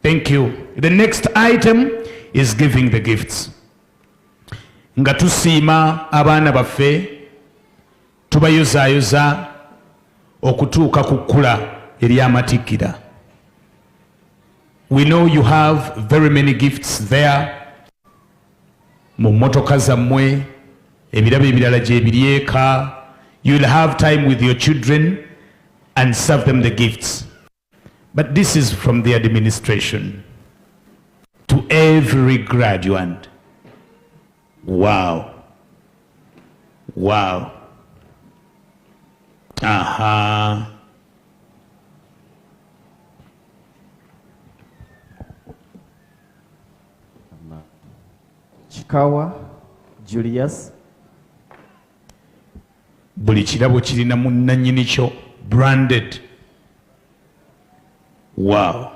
Thank you. The next item is giving the gifts. Nga tusiima abaana baffe tubayozaayoza okutuuka ku kkula ery'amatikkira. We know you have very many gifts there. Mu mmotoka zammwe, ebirabo ebirala gye biri eka. You'll have time with your children and serve them the gifts. But this is from the administration to every graduate. Wow. Wow. Aha. Chikawa Julius. Buli kirabo kirina munnannyini kyo, branded. Wow.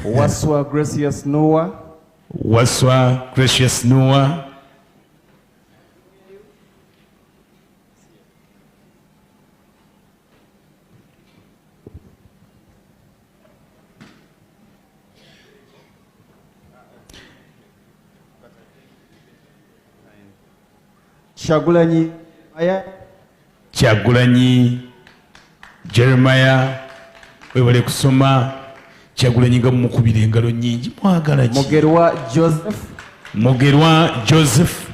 Waswa Gracious Noah. Waswa Gracious Noah. Chagulanyi Aya. Chagulanyi Jeremiah. Webale kusoma. Chagulanyi nga mukubira engalo nnyingi mwagala ki? Mugerwa Joseph. Mugerwa Joseph.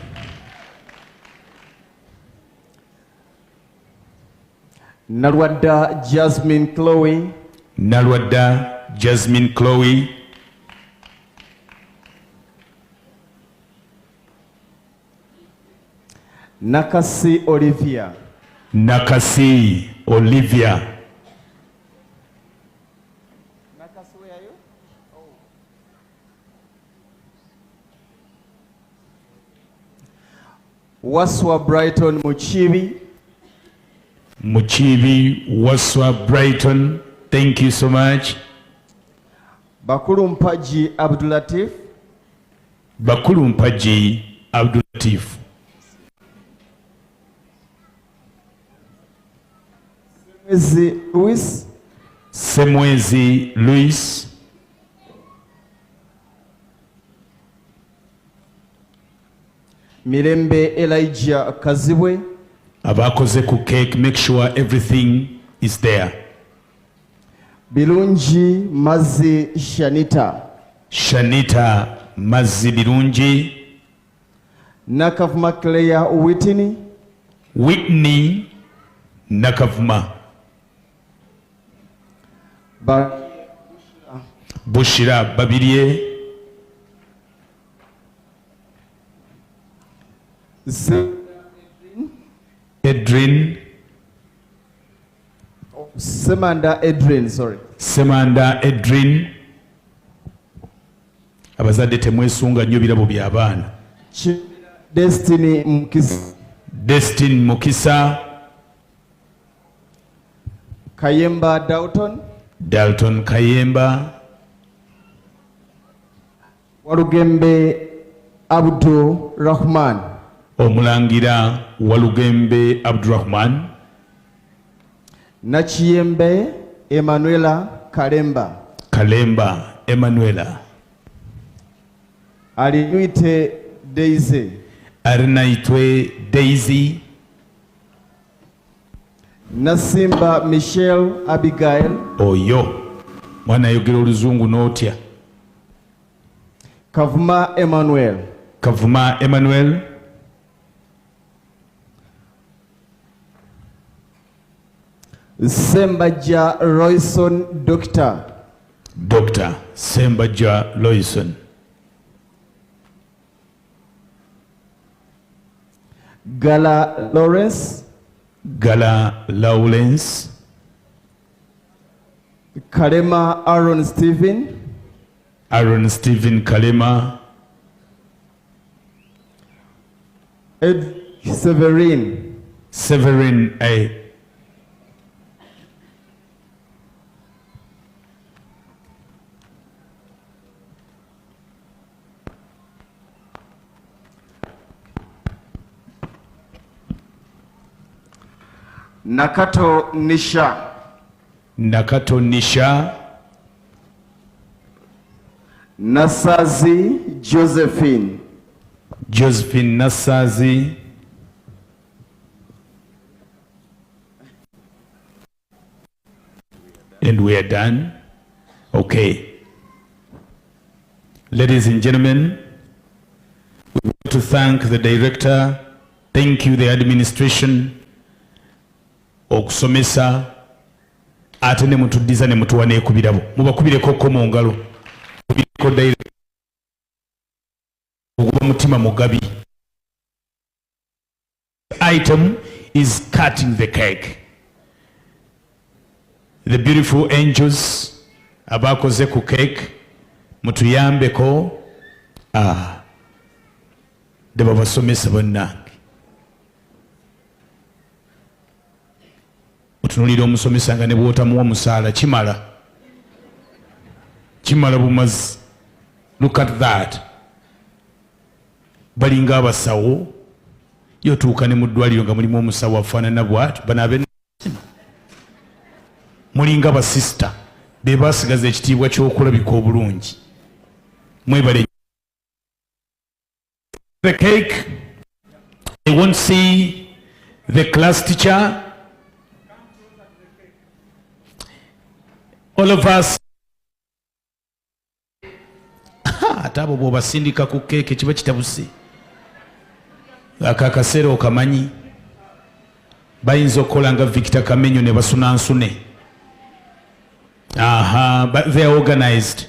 Nalwadda Jasmine Chloe. Nalwadda Jasmine Chloe. Nakasi Olivia. Nakasi Olivia. Nakasi, where are you? Oh. Waswa Brighton Muchibi. Muchibi Waswa Brighton. Thank you so much. Bakulu Mpaji Abdulatif. Bakulu Mpaji Abdulatif. Semwezi Louis. Semwezi Louis. Mirembe Elijah Kazibwe. Abakoze ku cake, make sure everything is there. Birungi Mazi Shanita. Shanita Mazi Birungi. Nakavuma Claire Whitney. Whitney Nakavuma. Bushira Babirie. Edrin. Semanda Edrin, sorry. Semanda Edrin. Abazadde temwesunga nnyo birabo by'abaana. Destiny Mukisa. Destiny Mukisa. Kayemba Dalton. Dalton Kayemba. Walugembe Abdul Rahman. Omulangira Walugembe Abdurrahman. Nachiyembe Emanuela Kalemba. Kalemba Emanuela. Alinuite Daisy. Arinaitwe Daisy. Nasimba Michelle Abigail. Oyo mwana ayogera oluzungu n'otya. Kavuma Emmanuel. Kavuma Emmanuel. Sembaja Royson Doctor. Dr. Sembaja Royson. Gala Lawrence. Gala Lawrence. Kalema Aaron Stephen. Aaron Stephen Kalema. Ed Severin. Severin A. Nakato Nisha. Nakato Nisha. Nasazi Josephine. Josephine Nasazi. And we are done. Okay. Ladies and gentlemen, we want to thank the director. Thank you, the administration. Okusomesa. Ate ne mutuddiza ne mutuwa n'ekubirabo. Mubakubireko ko mu ngalo. Kubireko director. Oguba mutima mugabi. Item is cutting the cake. The beautiful angels abakoze ku cake mutuyambeko de babasomesa bannange. Otunulira omusomesa nga ne bw'otamuwa musaala kimala bumazi. Look at that. Balinga abasawo yotuuka ne mu ddwaliro nga mulimu omusawo afaanana bw'atyo banabe mulinga basista be basigaza ekitiibwa ky'okulabika obulungi. Mwebale. The cake. I won't see the class teacher. All of us. Ate abo bw'obasindika ku keeke kiba kitabuse. Akaakaseera okamanyi bayinza okukola nga Victor Kamenyo ne basunansune. But they are organized.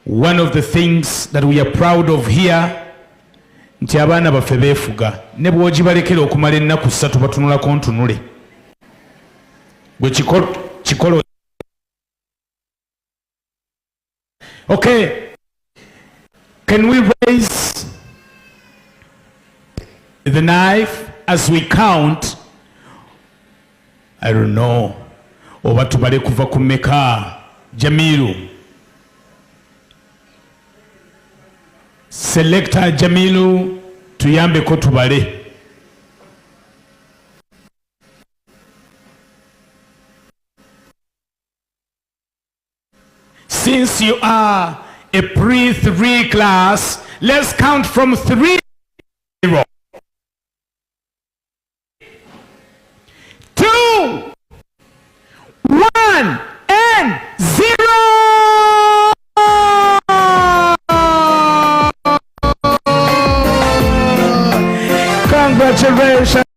One of the things that we are proud of here, nti abaana baffe beefuga ne bw'ogibalekera okumala ennaku 3 batunulako ntunule. Gwe kikolo. Okay. Can we raise the knife as we count? I don't know. Oba tubale kuva ku mmeka? Jamilu. Selector Jamilu tuyambeko tubale. Since you are a pre-3 class, let's count from 3.